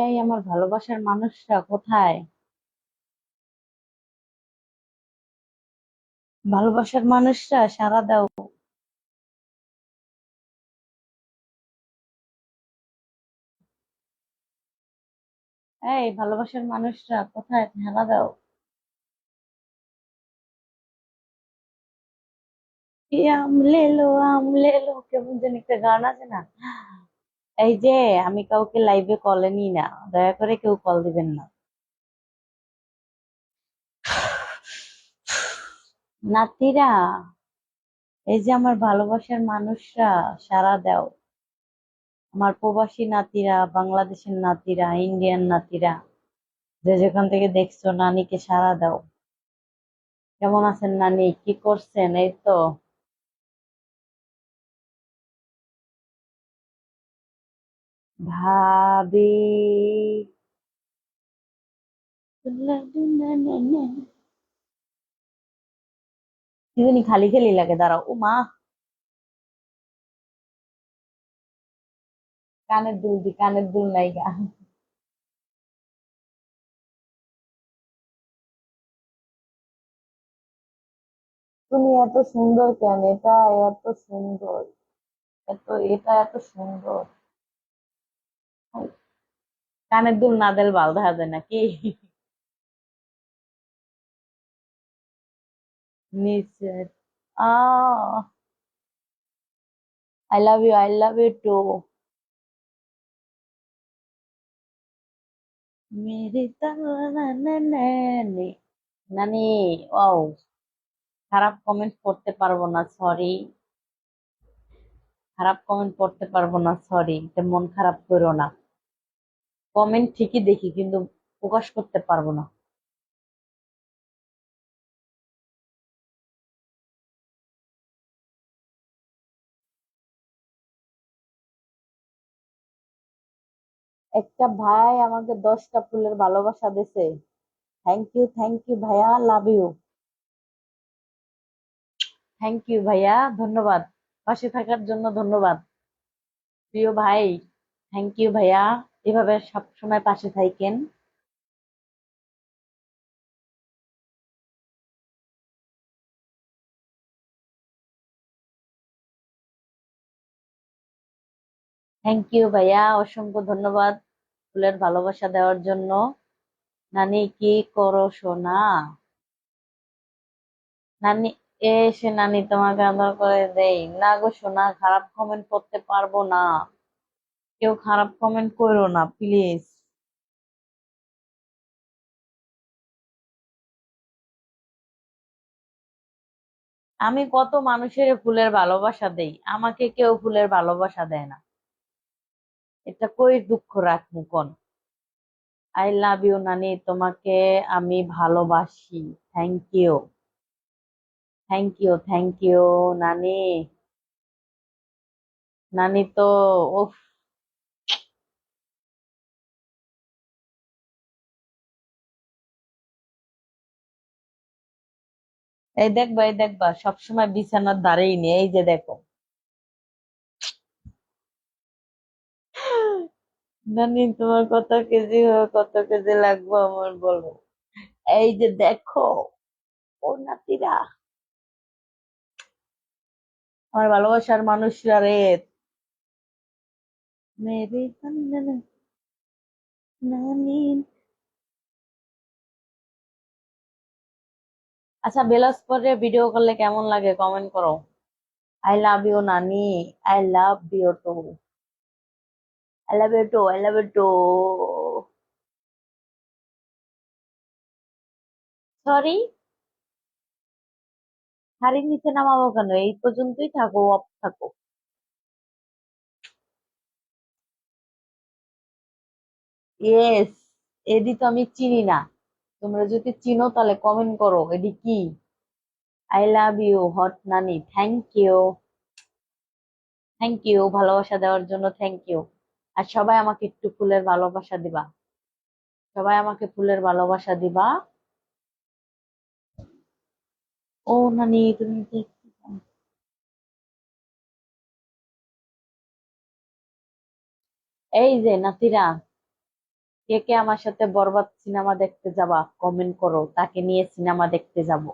এই আমার ভালোবাসার মানুষটা কোথায়? ভালোবাসার মানুষটা সাড়া দাও। এই ভালোবাসার মানুষটা কোথায়, সাড়া দাও। কি আমলে লো কেমন যেন একটা গান আছে না? এই যে, আমি কাউকে লাইভে কলে নিই না, দয়া করে কেউ কল দিবেন না। নাতিরা, এই যে আমার ভালোবাসার মানুষরা, সাড়া দাও। আমার প্রবাসী নাতিরা, বাংলাদেশের নাতিরা, ইন্ডিয়ান নাতিরা, যে যেখান থেকে দেখছো, নানিকে সাড়া দাও। কেমন আছেন নানি, কি করছেন? এই তো। ভাবি, কি জানি খালি খালি লাগে, দাঁড়াও, ও মা। কানের দুল দি, কানের দুল নাই গা। তুমি এত সুন্দর কেন? এটা এত সুন্দর, এটা এত সুন্দর। কানের দুল না দিলে ভালো দেখা যায় নাকি? নিশ্চয়। Ah I love you too. মেরি নানি, নানি। ও, খারাপ কমেন্ট করতে পারবো না, সরি। খারাপ কমেন্ট পড়তে পারবো না, সরি, মন খারাপ করো না। কমেন্ট ঠিকই দেখি, কিন্তু প্রকাশ করতে পারবো না। একটা ভাই আমাকে 10টা ফুলের ভালোবাসা দিছে। থ্যাংক ইউ ভাইয়া, লাভ ইউ। থ্যাংক ইউ ভাইয়া, ধন্যবাদ। পাশে থাকার জন্য ধন্যবাদ, প্রিয় ভাই। থ্যাংক ইউ ভাইয়া, এভাবে সব সময় পাশে থাকেন। থ্যাংক ইউ ভাইয়া, অসংখ্য ধন্যবাদ ফুলের ভালোবাসা দেওয়ার জন্য। নানি কি করো সোনা? নানি, এসে নানি তোমাকে আদর করে দেই না গো সোনা, খারাপ কমেন্ট করতে পারবো না। কেউ খারাপ কমেন্ট করো না প্লিজ। আমি কত মানুষের ফুলের ভালোবাসা দেই, আমাকে কেউ ফুলের ভালোবাসা দেয় না। এটা কই দুঃখ রাখবো কোন? আই লাভ ইউ নানি, তোমাকে আমি ভালোবাসি। থ্যাংক ইউ, থ্যাংক ইউ নানি। নানি তো, উফ। এই দেখবা সবসময় বিছানার ধারেই নেই, এই যে দেখো। নানি, তোমার কত কেজি লাগবে আমার, বলো। এই যে দেখো, ও নাতিরা, আমার ভালোবাসার মানুষরা রে। মেরে নানি। আচ্ছা, বেলাস পরে ভিডিও করলে কেমন লাগে কমেন্ট করো। আই লাভ ইউ নানি, I love you too, I love you too. Sorry, শাড়ির নিচে নামাবো কেন? এই পর্যন্তই থাকো, অফ থাকো। ইয়েস, এডি তো আমি চিনি না। তোমরা যদি চিনো তাহলে কমেন্ট করো, এডি কি? আই লাভ ইউ হট নানি, থ্যাংক ইউ ভালোবাসা দেওয়ার জন্য, থ্যাংক ইউ। আর সবাই আমাকে একটু ফুলের ভালোবাসা দিবা। সবাই আমাকে ফুলের ভালোবাসা দিবা। ও নানি, তুমি এই যে নাতিরা, কে কে আমার সাথে বরবাদ সিনেমা দেখতে যাবা কমেন্ট করো, তাকে নিয়ে সিনেমা দেখতে যাব।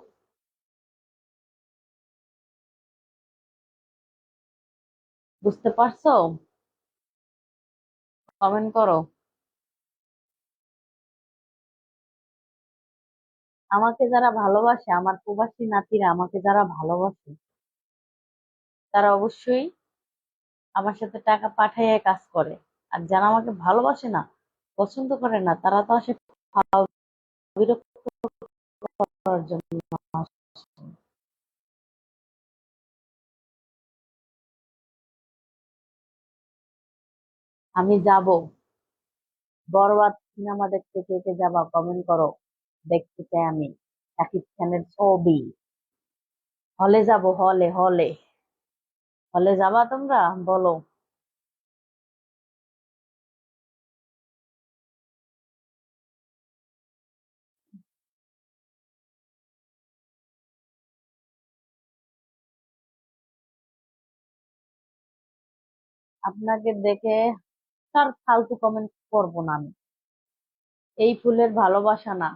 বুঝতে পারছো? কমেন্ট করো। আমাকে যারা ভালোবাসে, আমার প্রবাসী নাতিরা আমাকে যারা ভালোবাসে, তারা অবশ্যই আমার সাথে টাকা পাঠাইয়ে কাজ করে। আর যারা আমাকে ভালোবাসে না, পছন্দ করে না, তারা তো আসে বিরক্ত করার জন্য আসে। আমি যাব বরবাদ সিনেমা দেখতে, কে কে যাবা কমেন্ট করো। দেখতে চাই আমি শাকিব খানের ছবি। হলে যাব, হলে হলে। হলে যাবা তোমরা? বলো। আপনাকে দেখে তার ফালতু কমেন্ট করবো না আমি। এই ফুলের ভালোবাসা না।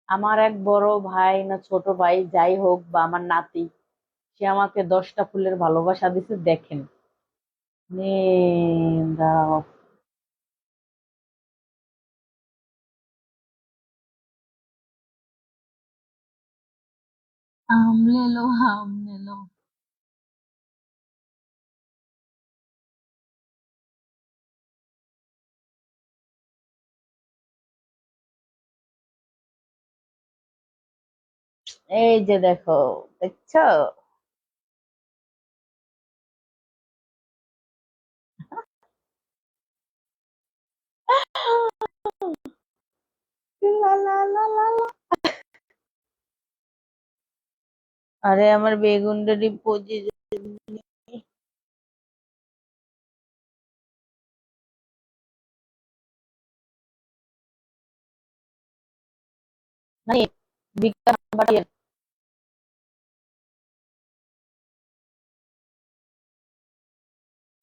আমার এক বড় ভাই না ছোট ভাই যাই হোক, বা আমার নাতি, সে আমাকে 10টা ফুলের ভালোবাসা দিছে, দেখেন। দাঁড়াও। আম লে লো, আম লে লো। এই যে দেখো, দেখছো? লা লা লা লা লা। আরে আমার বেগুনটারি পচে নাই। বিকাশ নাম্বার,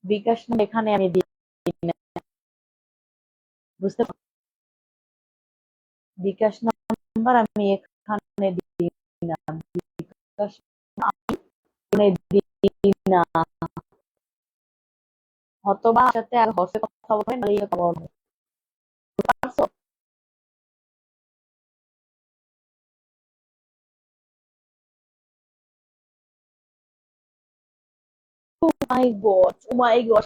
বিকাশ নাম্বার এখানে আমি দিই না। বুঝতে পারছো? বিকাশ নাম্বার আমি এখানে দিই না। বিকাশ এখানে দিই না। হয়তোবা আমার সাথে আর হসে কথা বলবে না, কথা বলবে। বুঝতে পারছো? ও মাই গড, ও মাই গড।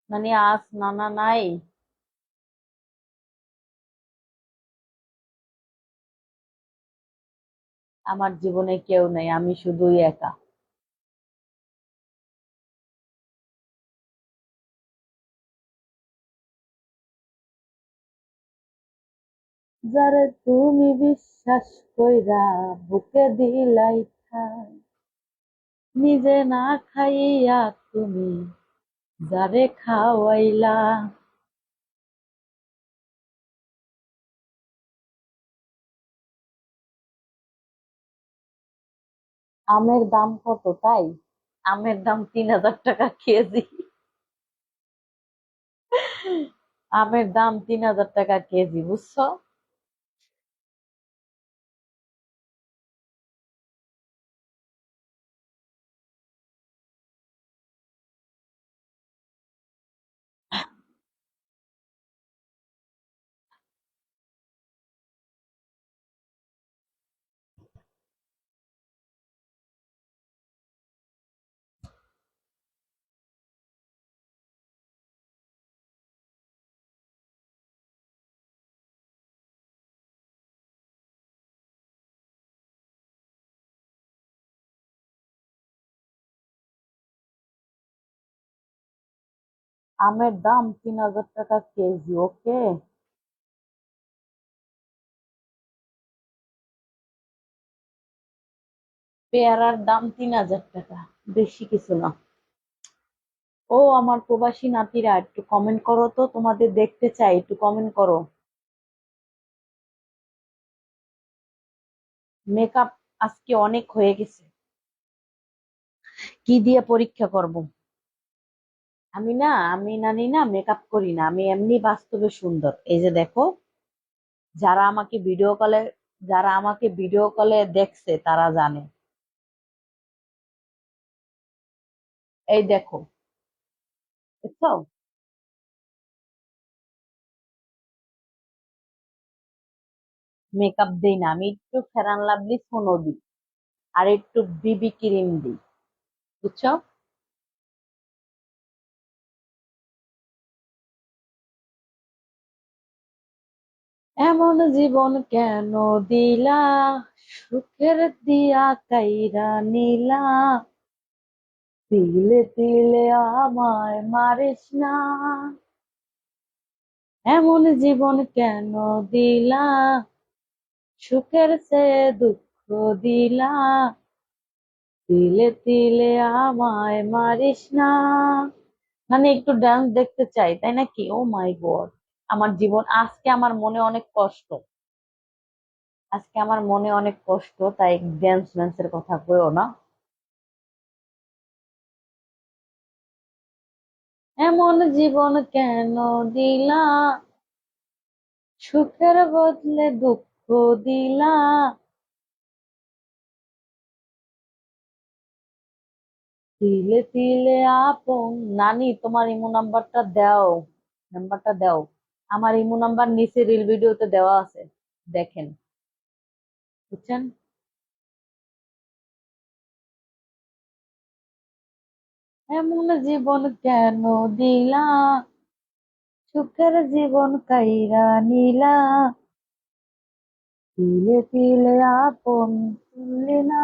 মানে আজ নানা নাই। আমার জীবনে কেউ নেই, আমি শুধুই একা। যারে তুমি বিশ্বাস কইরা বুকে দিলাই ঠাই, নিজে না খাইয়া তুমি যারে খাওয়াইলা। আমের দাম কত তাই? আমের দাম 3000 টাকা কেজি। আমের দাম 3000 টাকা কেজি, বুঝছো? আমের দাম 3000 টাকা কেজি, ওকে। পেয়ারার দাম 3000 টাকা, বেশি কিছু না। ও আমার প্রবাসী নাতিরা, একটু কমেন্ট করো তো, তোমাদের দেখতে চাই, একটু কমেন্ট করো। মেকআপ আজকে অনেক হয়ে গেছে। কি দিয়ে পরীক্ষা করব? আমি নানি না, মেকআপ করি না, আমি এমনি বাস্তবে সুন্দর। এই যে দেখো, যারা আমাকে ভিডিও কলে যারা আমাকে ভিডিও কলে দেখছে তারা জানে। এই দেখো, দেখছো? মেকআপ দিই না, আমি একটু ফেরান লাভলি সোনো দিই, আর একটু বিবি ক্রিম দিই, বুঝছো? এমন জীবন কেন দিলা, সুখের দিয়া কাইরা নিলা, তিলে তিলে আমায় মারিস না, এমন জীবন কেন দিলা, সুখের চেয়ে দুঃখ দিলা, তিলে তিলে আমায় মারিস না। মানে একটু ডান্স দেখতে চাই, তাই নাকি? ও মাই গড, আমার জীবন আজকে, আমার মনে অনেক কষ্ট। আজকে আমার মনে অনেক কষ্ট, তাই ড্যান্স ম্যান্সের কথা কইও না। এমন জীবন কেন দিলা, সুখের বদলে দুঃখ দিলা, তিলে তিলে আপন। নানি, তোমার ইমো নাম্বারটা দাও, নাম্বারটা দাও। আমার ইমো নাম্বার নিচে রিল ভিডিওতে দেওয়া আছে, দেখেন, বুঝছেন? এমন জীবন কেন দিলা, সুখের জীবন কাইরা নিলা, তিলে তিলে আপন তুললে না।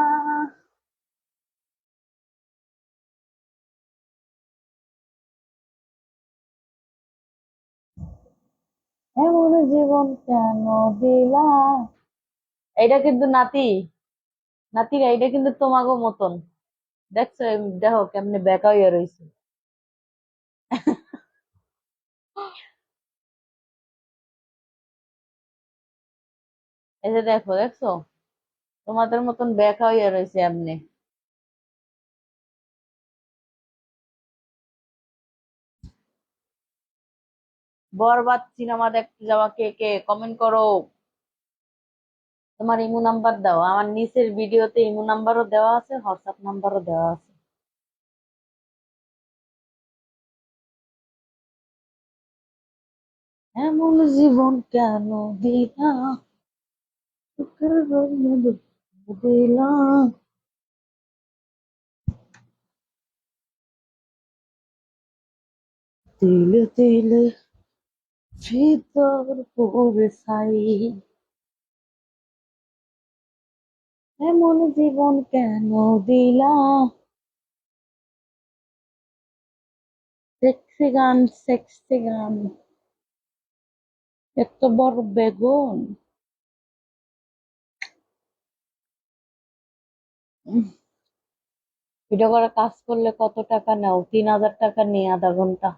এমন জীবন কেন দিলা। এটা কিন্তু নাতি, নাতিরা, এটা কিন্তু তোমাগো মতন। দেখছো? দেখো কেমনে বেকা হইয়া রইছে। এই যে দেখো, দেখছো? তোমাদের মতন বেকা হইয়া রইছে এমনি। বরবাদ সিনেমা দেখতে যাওয়া কে কে কমেন্ট করো। তোমার ইমো নাম্বার দাও, আমার নিচের ভিডিওতে ইমো নাম্বারও দেওয়া আছে, হোয়াটসঅ্যাপ নাম্বারও দেওয়া আছে। এমন জীবন কেন দিলা, সুখের বদলে দুঃখ দিলা, তিলে তিলে ভিতর পড়ে ছাই। এমন জীবন কেন দিলা। সেক্সি গান, সেক্সি গান। এত বড় বেগুন। ভিডিও করে কাজ করলে কত টাকা নাও? 3000 টাকা নিয়ে আধা ঘন্টা।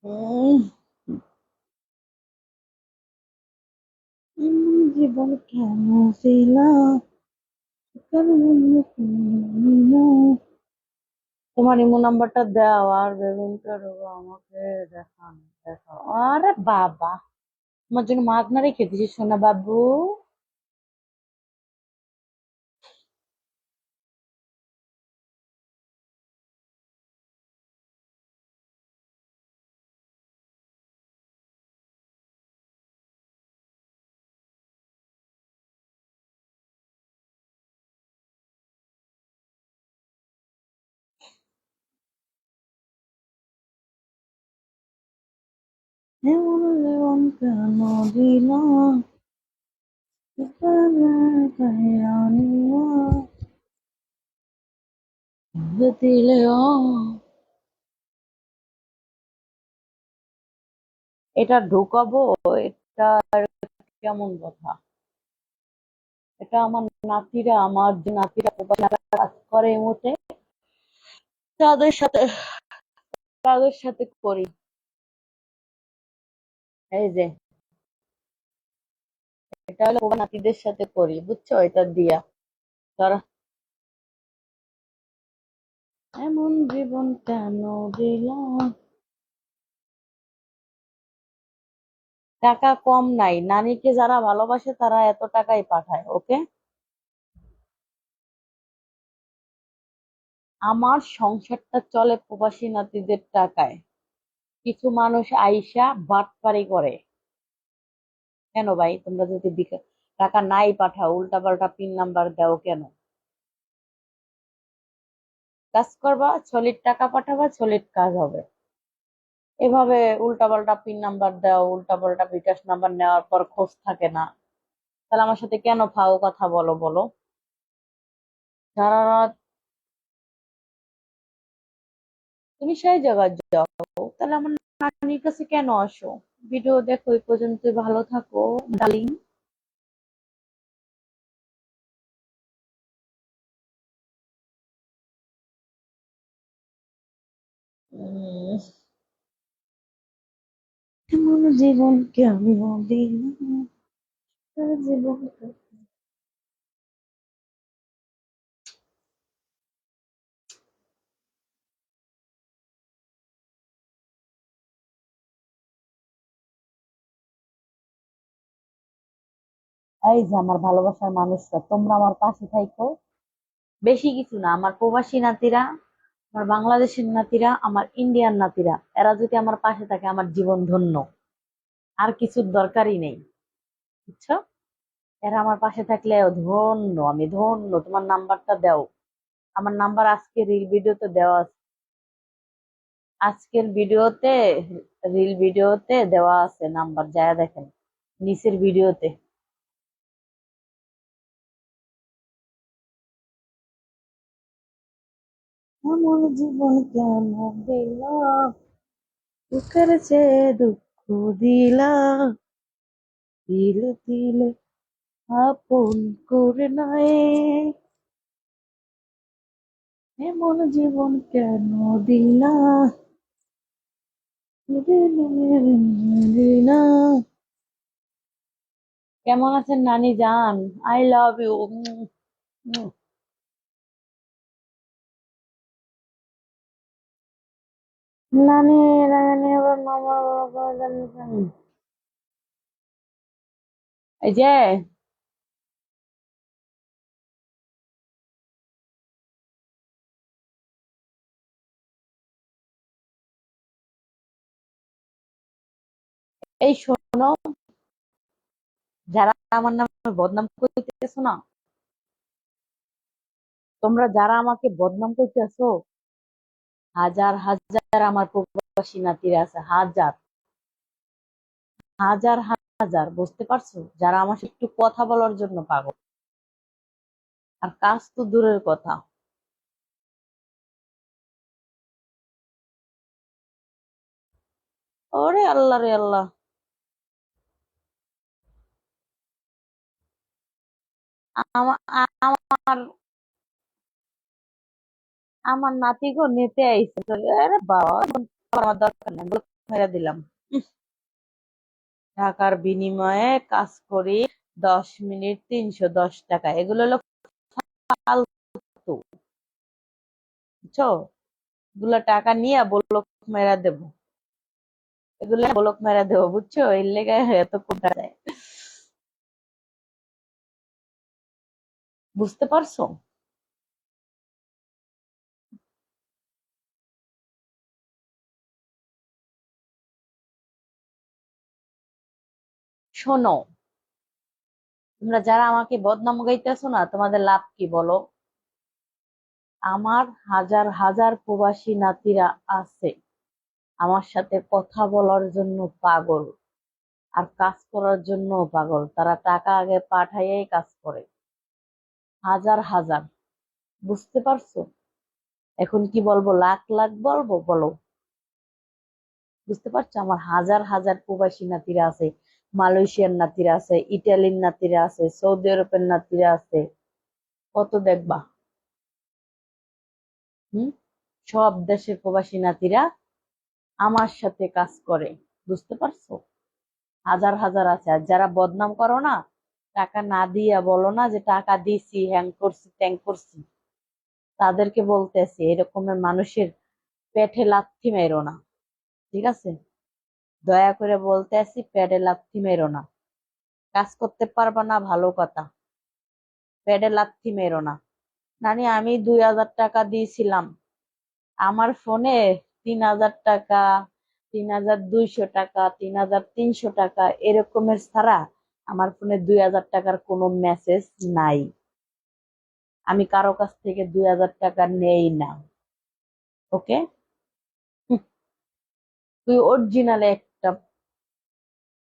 উম, জীবন কেন দিলা, তোমার ইমো নাম্বারটা দাও, আর বেগুনটা দেবো আমাকে। দেখান, দেখাও। আরে বাবা, তোমার জন্য মাগনা রেখে দিছি সোনা বাবু। এমন জীবন কেন দিলা, দিলে এটা ঢুকাবো? এটা কেমন কথা? এটা আমার নাতিরা, আমার যে নাতিরা প্রবাসে কাজ করে এই মুহূর্তে, তাদের সাথে তাদের সাথে করি। এই যে এটা হলো প্রবাসী নাতিদের সাথে করি, বুঝছো? এটা দিয়া ধরো, এমন জীবন কেন দিলাম। টাকা কম নাই, নানিকে যারা ভালোবাসে তারা এত টাকাই পাঠায়, ওকে? আমার সংসারটা চলে প্রবাসী নাতিদের টাকায়। কিছু মানুষ আইসা বাটপারি করে। কেন ভাই, তোমরা যদি টাকা নাই পাঠাও, উল্টা পাল্টা পিন নাম্বার দাও কেন? কাজ করবা, সলিড টাকা পাঠাবা, সলিড কাজ হবে। এভাবে উল্টা পাল্টা পিন নাম্বার দাও, উল্টা পাল্টা বিকাশ নাম্বার নেওয়ার পর খোঁজ থাকে না, তাহলে আমার সাথে কেন ফাও কথা বলো বলো? সারা রাত তুমি সেই জায়গায় যাও, তাহলে আমার নানির কাছে কেন আসো? ভিডিও দেখো, ওই পর্যন্ত ভালো থাকো ডার্লিং। উম, এমন জীবন কেমন দিলাম, জীবন। এই যে আমার ভালোবাসার মানুষরা, তোমরা আমার পাশে থাইকো। বেশি কিছু না, আমার প্রবাসী নাতিরা, আমার বাংলাদেশের নাতিরা, আমার ইন্ডিয়ান নাতিরা, এরা যদি আমার পাশে থাকে আমার জীবন ধন্য। আর কিছুর দরকারই নেই, বুঝছো? এরা আমার পাশে থাকলে ধন্য, আমি ধন্য। তোমার নাম্বারটা দাও, আমার নাম্বার আজকে রিল ভিডিওতে দেওয়া আছে। আজকের ভিডিওতে, রিল ভিডিওতে দেওয়া আছে নাম্বার, যায় দেখেন নিচের ভিডিওতে। এমন জীবন কেন দিলাম, সুখের চেয়ে দুঃখ দিলাম, দিলে দিলে আপন করে নয়, এমন জীবন কেন দিলাম, দিলাম। কেমন আছেন নানি জান? I love you. নানি, নানি আবার মামা বাবা জানি। এই যে এই শোনো, যারা আমার নামে বদনাম করতেছো না, তোমরা যারা আমাকে বদনাম করতেছো, হাজার হাজার আমার প্রবাসী নাতিরা আছে, হাজার হাজার হাজার, বুঝতে পারছো? যারা আমার সাথে একটু কথা বলার জন্য পাগল। আর কাজ তো দূরের কথা। ওরে আল্লাহ রে আল্লাহ। আমার আমার নাতি গো নিতে আইছে। আরে বাবা, আমার দরকার নেই, ব্লক মেরে দিলাম। উহ, টাকার বিনিময়ে কাজ করি, 10 মিনিট 310 টাকা, এগুলো হলো ফালতু, বুঝছো? এগুলো টাকা নিয়ে ব্লক মেরা দেবো, এগুলো ব্লক মেরা দেবো, বুঝছো? এর লেগে এত কোথা যায়, বুঝতে পারছো? শোনো, তোমরা যারা আমাকে বদনাম গাইতেছো না, তোমাদের লাভ কি বলো? আমার হাজার হাজার প্রবাসী নাতিরা আছে, আমার সাথে কথা বলার জন্য পাগল, আর কাজ করার জন্য পাগল। তারা টাকা আগে পাঠাইয়াই কাজ করে, হাজার হাজার, বুঝতে পারছো? এখন কি বলবো, লাখ লাখ বলবো বলো? বুঝতে পারছো? আমার হাজার হাজার প্রবাসী নাতিরা আছে, মালয়েশিয়ার নাতিরা আছে, ইটালির নাতিরা আছে, সৌদি আরবের নাতিরা আছে, কত দেখবা? হুম। সব দেশের প্রবাসী নাতিরা আমার সাথে কাজ করে, বুঝতে পারছো? হাজার হাজার আছে। আর যারা বদনাম করো না, টাকা না দিয়া বলো না যে টাকা দিছি, হ্যাং করছি, ত্যাং করছি, তাদেরকে বলতেছি এরকমের মানুষের পেটে লাথি মেরো না। ঠিক আছে? দয়া করে বলতে আসি, পেটে লাথি মেরো না। কাজ করতে পারবা না, ভালো কথা, পেটে লাথি মেরো না। নানি আমি 2,000 টাকা দিয়েছিলাম আমার ফোনে, 3,000 টাকা, 3,200 টাকা, 3,300 টাকা এরকমের ছাড়া আমার ফোনে 2,000 টাকার কোনো মেসেজ নাই। আমি কারো কাছ থেকে 2,000 টাকা নেই না। ওকে? তুই অরিজিনালে একটা,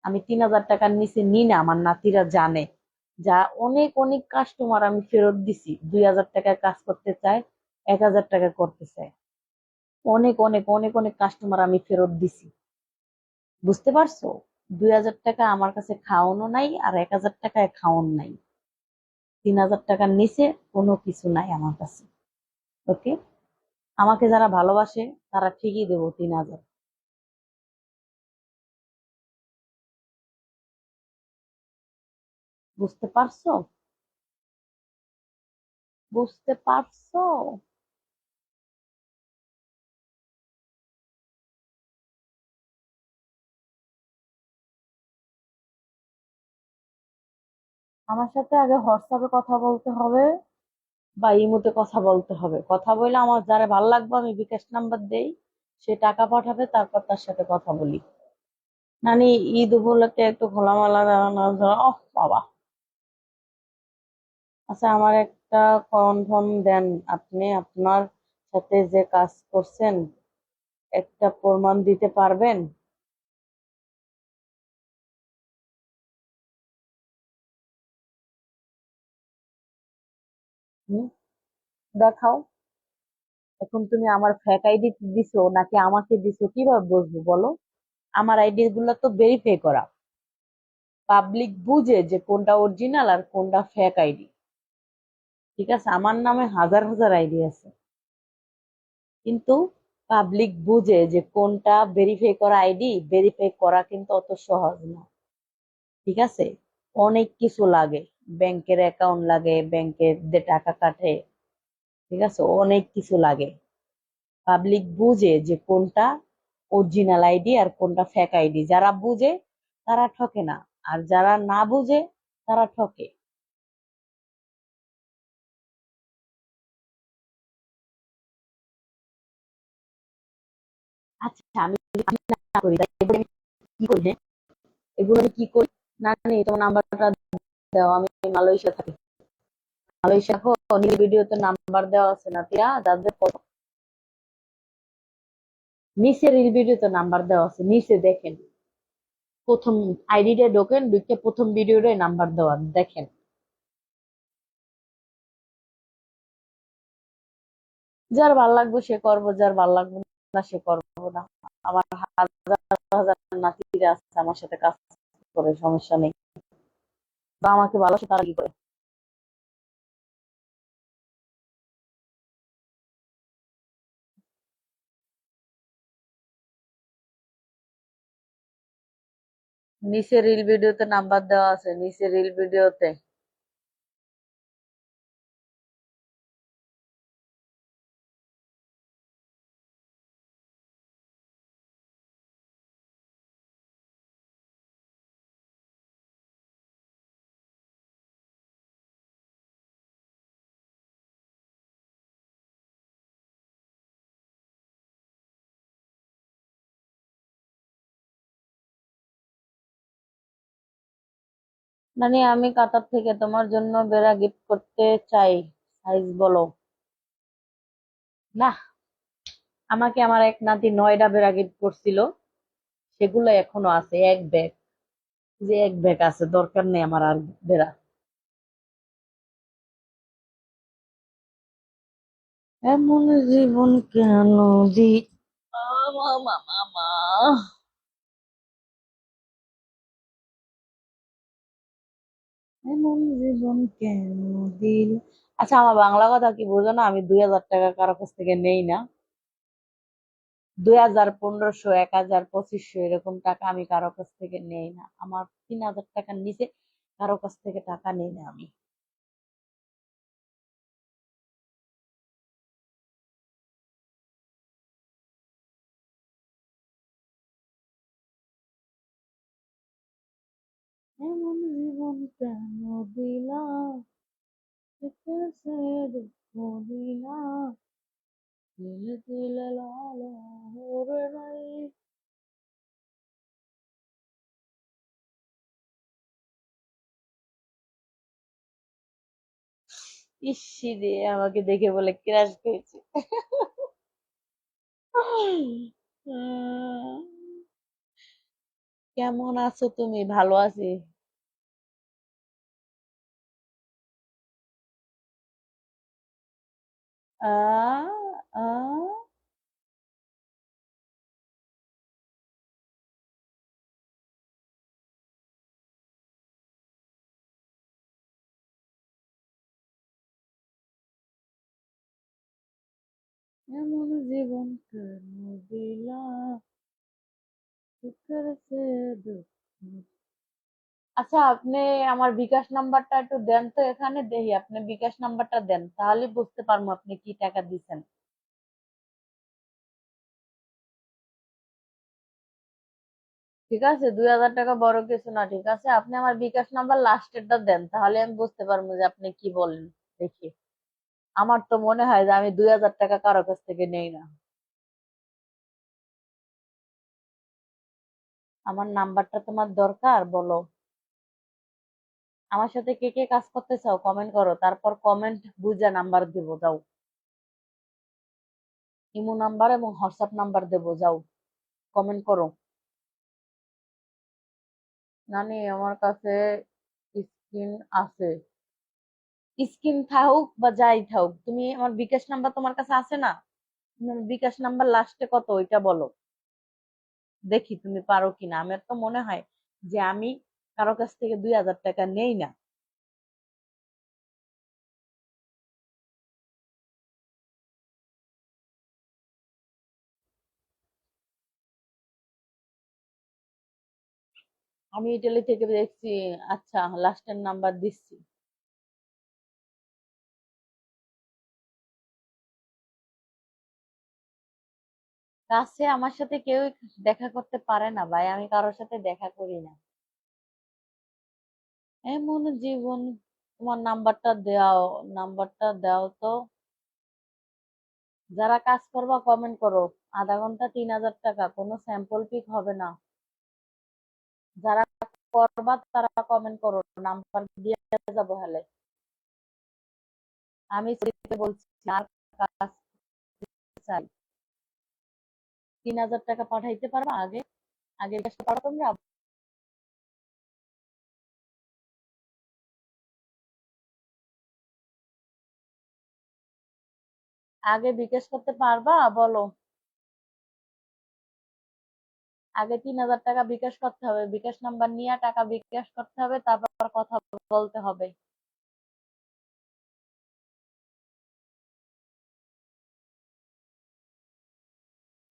আমি 3,000 টাকার নিচে নি না, আমার নাতিরা জানে। যা অনেক অনেক কাস্টমার আমি ফেরত দিছি, 2,000 টাকায় কাজ করতে চায়, 1,000 টাকা করতে চায়। অনেক অনেক অনেক অনেক কাস্টমার আমি ফেরত দিছি। বুঝতে পারছো? 2,000 টাকা আমার কাছে খাওয়ানো নাই, আর 1,000 টাকায় খাওয়ান নাই। 3,000 টাকার নিচে কোনো কিছু নাই আমার কাছে। ওকে? আমাকে যারা ভালোবাসে তারা ঠিকই দেবো 3,000। বুঝতে পারছো? বুঝতে পারছো? আমার সাথে আগে হোয়াটসঅ্যাপে কথা বলতে হবে বা ইমোতে কথা বলতে হবে। কথা বলে আমার যারা ভালো লাগবে আমি বিকাশ নাম্বার দেই, সে টাকা পাঠাবে, তারপর তার সাথে কথা বলি। মানে ঈদ উপলক্ষে একটু খোলামেলা দেওয়ানো, বাবা। আচ্ছা, আমার একটা কনফার্ম দেন, আপনি আপনার সাথে যে কাজ করছেন একটা প্রমাণ দিতে পারবেন? হুম, দেখাও। এখন তুমি আমার ফেক আইডি দিছো নাকি আমাকে দিছো, কিভাবে বুঝবো বলো? আমার আইডি গুলো তো ভেরিফাই করা, পাবলিক বুঝে যে কোনটা অরিজিনাল আর কোনটা ফেক আইডি। ঠিক আছে? আমার নামে হাজার হাজার আইডি আছে, কিন্তু পাবলিক বুঝে যে কোনটা ভেরিফাই করা আইডি। ভেরিফাই করা কিন্তু অত সহজ না। ঠিক আছে? অনেক কিছু লাগে, ব্যাংকের অ্যাকাউন্ট লাগে, ব্যাংকের যে টাকা কাটে, ঠিক আছে, অনেক কিছু লাগে। পাবলিক বুঝে যে কোনটা অরিজিনাল আইডি আর কোনটা ফেক আইডি। যারা বুঝে তারা ঠকে না, আর যারা না বুঝে তারা ঠকে। আচ্ছা, আমি যদি না করি তাই এগুলো আমি কি করি? হ্যাঁ, এগুলো আমি কি করি? না নেই, তোমার নাম্বারটা দাও, আমি মালয়েশিয়া থাকি। মালয়েশিয়া হো, নীল ভিডিওতে নাম্বার দেওয়া আছে না তিয়া, যাদের নিচে রিল ভিডিওতে নাম্বার দেওয়া আছে, নিচে দেখেন। প্রথম আইডিটা ঢোকেন, ঢুকে প্রথম ভিডিওটাই নাম্বার দেওয়া, দেখেন। যার ভাল লাগবে সে করবো, যার ভাল লাগবে না সে করবো না। আমার হাজার হাজার নাতিরা আছে আমার সাথে কাজ করে, সমস্যা নেই। বা আমাকে ভালোবাসে তারা কি করে? নিচে রিল ভিডিওতে নাম্বার দেওয়া আছে, নিচে রিল ভিডিওতে। মানে আমি কাতার থেকে তোমার জন্য বেড়া গিফট করতে চাই, সাইজ বলো। না, আমাকে আমার এক নাতি 9টা বেড়া গিফট করছিল, সেগুলো এখনো আছে, এক ব্যাগ। যে এক ব্যাগ আছে, দরকার নেই আমার আর বেড়া। এমন জীবন কেন দি, মা মা মা মা। এমন জীবন কেন দিল আচ্ছা, আমার বাংলা কথা কি বোঝো না? আমি 2000 টাকা কারো কাছ থেকে নেই না। 2000, 1500, 1000, 2500 এরকম টাকা আমি কারো কাছ থেকে নেই না। আমার 3000 টাকার নিচে কারো কাছ থেকে টাকা নেই না আমি। এমন জীবন কেন দিলাম, সে দুঃখ দিলাম, দিলে দিলে লালা ওরে নাই। ইসি রে, আমাকে দেখে বলে ক্রাশ খেয়েছে। কেমন আছো তুমি? ভালো আছি। আ আ এমন জীবন কেন দিলা, সুখের চেয়ে দুঃখ। আচ্ছা, আপনি আমার বিকাশ নাম্বারটা একটু দেন তো, এখানে দেখি আপনি বিকাশ নাম্বারটা দেন, তাহলে বুঝতে পারবো আপনি কি টাকা দিচ্ছেন। ঠিক আছে, 2000 টাকা বড় কিছু না, ঠিক আছে, আপনি আমার বিকাশ নাম্বার লাস্টেরটা দেন, তাহলে আমি বুঝতে পারবো যে আপনি কি বলেন। দেখি, আমার তো মনে হয় যে আমি 2000 টাকা কারো কাছ থেকে নেই না। আমার নাম্বারটা তোমার দরকার, বলো। আমার সাথে কে কে কাজ করতে চাও কমেন্ট করো, তারপর কমেন্ট বুঝে নাম্বার দিব, যাও। ইমো নাম্বার এবং হোয়াটসঅ্যাপ নাম্বার দেবো, যাও। কমেন্ট করো। নানি, আমার কাছে স্ক্রিন আছে। স্ক্রিন থাকুক বা যাই থাকুক, তুমি আমার বিকাশ নাম্বার তোমার কাছে আছে না? তুমি আমার বিকাশ নাম্বার লাস্টে কত ওইটা বলো, দেখি তুমি পারো কিনা। আমার তো মনে হয় যে আমি কারো কাছ থেকে 2000 টাকা নেই না। আমি ইটালি থেকে দেখছি। আচ্ছা, লাস্টের নাম্বার দিচ্ছি। কাছে আমার সাথে কেউ দেখা করতে পারে না ভাই, আমি কারোর সাথে দেখা করি না। এমন জীবন। তোমার নাম্বারটা দাও, নাম্বারটা দাও তো। যারা কাজ করবা কমেন্ট করো। আধা ঘন্টা 3000 টাকা, কোনো স্যাম্পল পিক হবে না। যারা করবা তারা কমেন্ট করো, নাম্বার দিয়ে যাবো হলে। আমি সরিতে বলছি, আর কাজ চাই। 3000 টাকা পাঠাইতে পারবা আগে? আগে কাজটা পারো তোমরা? আগে বিকাশ করতে পারবা, বলো। আগে 3000 টাকা বিকাশ করতে হবে, বিকাশ নাম্বার নিয়ে টাকা বিকাশ করতে হবে, তারপর কথা বলতে হবে।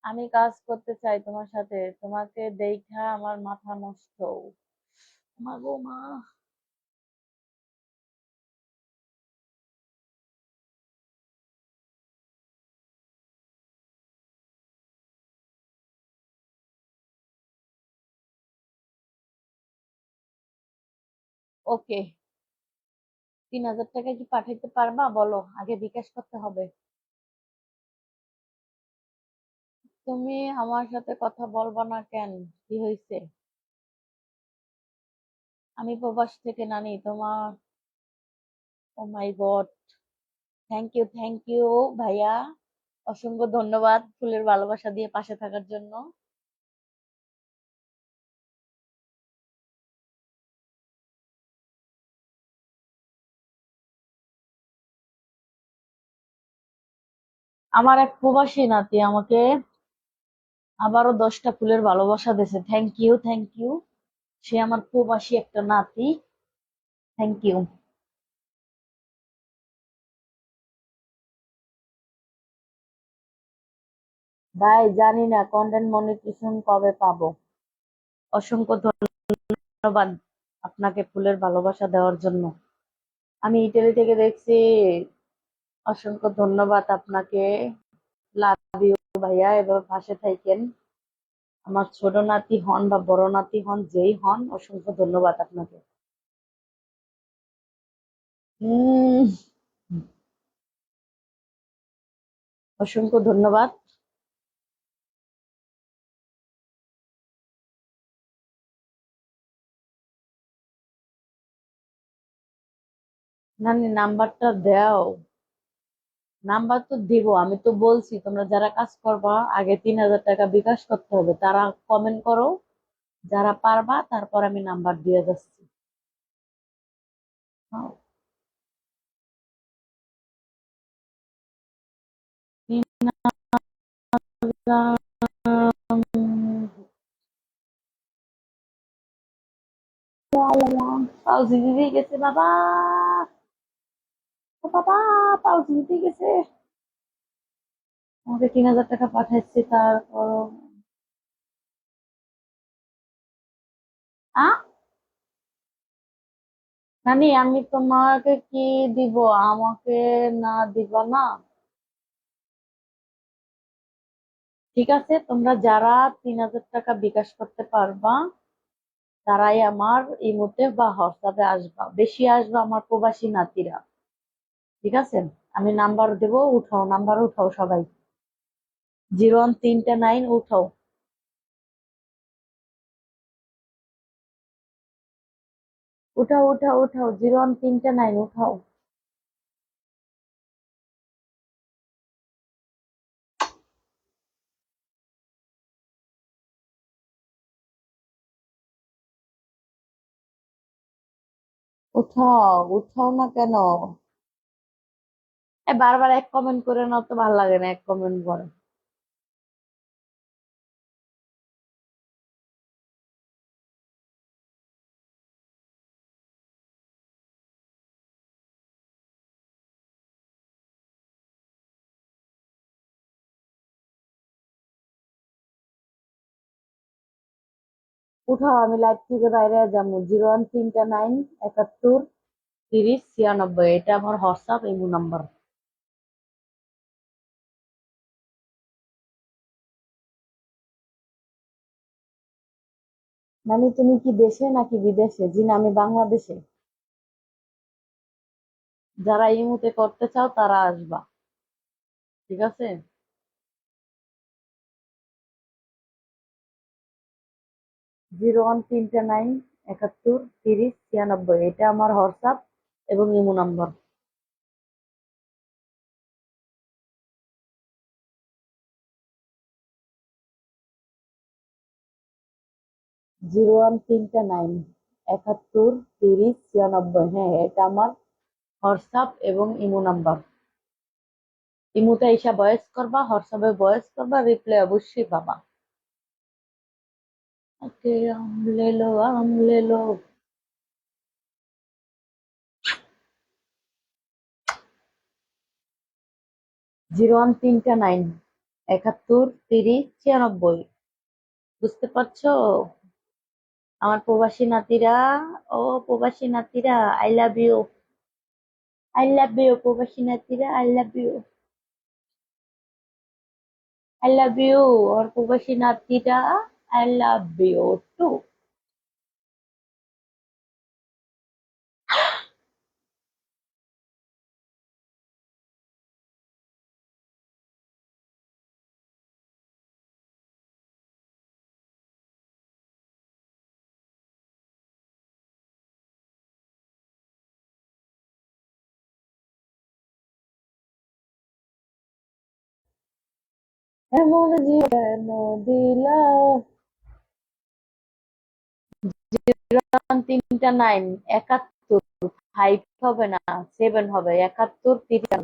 আমি কাজ করতে চাই তোমার সাথে, তোমাকে দেখা আমার মাথা নষ্ট। মা গো মা। ওকে, 3000 টাকা কি পাঠাইতে পারবা, বলো। আগে বিকাশ করতে হবে। তুমি আমার সাথে কথা বলবা না কেন? কি হয়েছে? আমি প্রবাস থেকে নানি তোমার। ও মাই গড। থ্যাংক ইউ ভাইয়া। অসংখ্য ধন্যবাদ ফুলের ভালোবাসা দিয়ে পাশে থাকার জন্য। আমার এক প্রবাসী নাতি আমাকে আবারও 10টা ফুলের ভালোবাসা দিয়েছে। Thank you. সে আমার প্রবাসী একটা নাতি। Thank you. ভাই জানি না কন্টেন্ট মনিটাইজেশন কবে পাবো। অসংখ্য ধন্যবাদ আপনাকে ফুলের ভালোবাসা দেওয়ার জন্য। আমি ইটালি থেকে দেখছি। অসংখ্য ধন্যবাদ আপনাকে। লাভ ইউ ভাইয়া, এভাবে পাশে থাকেন। আমার ছোট নাতি হন বা বড় নাতি হন, যেই হন, অসংখ্য ধন্যবাদ আপনাকে। উম অসংখ্য ধন্যবাদ। নানি নাম্বারটা দাও। নাম্বার তো দিব, আমি তো বলছি তোমরা যারা কাজ করবা আগে 3,000 টাকা বিকাশ করতে হবে, তারা কমেন্ট করো। যারা পারবা তারপর আমি নাম্বার দিয়ে যাচ্ছি। হ্যাঁ। পাউজি দিদি গেছে বাবা। ও বাবা, পাউজি দিদি গেছে। আমাকে 3,000 টাকা পাঠাচ্ছি তারপর। নানি আমি তোমাকে কি দিব? আমাকে না দিবা না? ঠিক আছে, তোমরা যারা 3,000 টাকা বিকাশ করতে পারবা তারাই আমার ইমোতে বা হোয়াটসঅ্যাপে আসবা, বেশি আসবা আমার প্রবাসী নাতিরা। ঠিক আছে, আমি নাম্বার দেবো, উঠাও, নাম্বার উঠাও সবাই। 0139 উঠাও। উঠাও উঠাও উঠাও, 0139 উঠাও। উঠাও উঠাও না কেন? বারবার এক কমেন্ট করে না তো, ভালো লাগে না এক কমেন্ট করে। উঠাও, আমি লাইভ থেকে বাইরে যাবো। 0139 71 30 96, এটা আমার হোয়াটসঅ্যাপ ইমো নাম্বার। মানে তুমি কি দেশে নাকি বিদেশে? জি না, আমি বাংলাদেশে। যারা ইমুতে করতে চাও তারা আসবা। ঠিক আছে। 0139 71 30 96, এটা আমার হোয়াটসঅ্যাপ এবং ইমো নাম্বার। 0139 71 30 96, হ্যাঁ এটা আমার হোয়াটসঅ্যাপ এবং ইমো নাম্বার। ইমোতে এসে ভয়েস করবা, হোয়াটসঅ্যাপে ভয়েস করবা, রিপ্লাই অবশ্যই পাবা। ওকে, আম লে লো, আম লে লো। 0139 71 30 96। বুঝতে পারছো আমার প্রবাসী নাতিরা? ও প্রবাসী নাতিরা, I love you. I love you প্রবাসী নাতিরা, I love you. I love you আর প্রবাসী নাতিরা, আই লাভ ইউ টু। এমন জীবন দিলা। 3 9 71, 5 হবে না, 7 হবে, 71 30।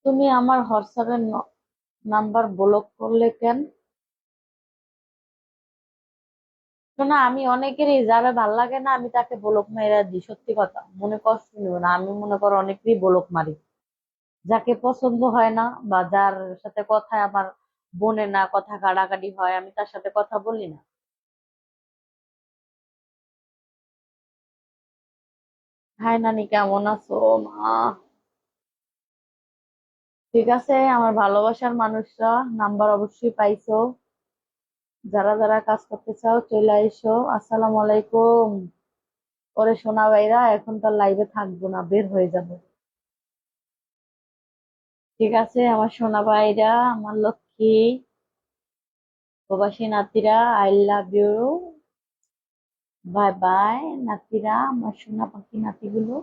তুমি আমার হোয়াটসঅ্যাপের নাম্বার ব্লক করলে কেন? শোনা, আমি অনেকেরই যারা ভাল লাগে না আমি তাকে ব্লক মেরে দিই, সত্যি কথা, মনে কষ্ট নিও না। আমি মনে করো অনেকেরই ব্লক মারি, যাকে পছন্দ হয় না বা যার সাথে কথা আমার বনে না, কথা কাটাকাটি হয়, আমি তার সাথে কথা বলি না। হাই নানি, কেমন আছো মা? ঠিক আছে, আমার ভালোবাসার মানুষরা, নাম্বার অবশ্যই পাইছো। যারা যারা কাজ করতে চাও চলে আইসো। আসসালামু আলাইকুম। পরে সোনা ভাইরা, এখন তার লাইভে থাকবো না, বের হয়ে যাবো। ঠিক আছে আমার সোনা ভাইরা, আমার লক্ষ্মী প্রবাসী নাতিরা, I love you. Bye bye নাতিরা, আমার সোনা পাখি নাতিগুলো।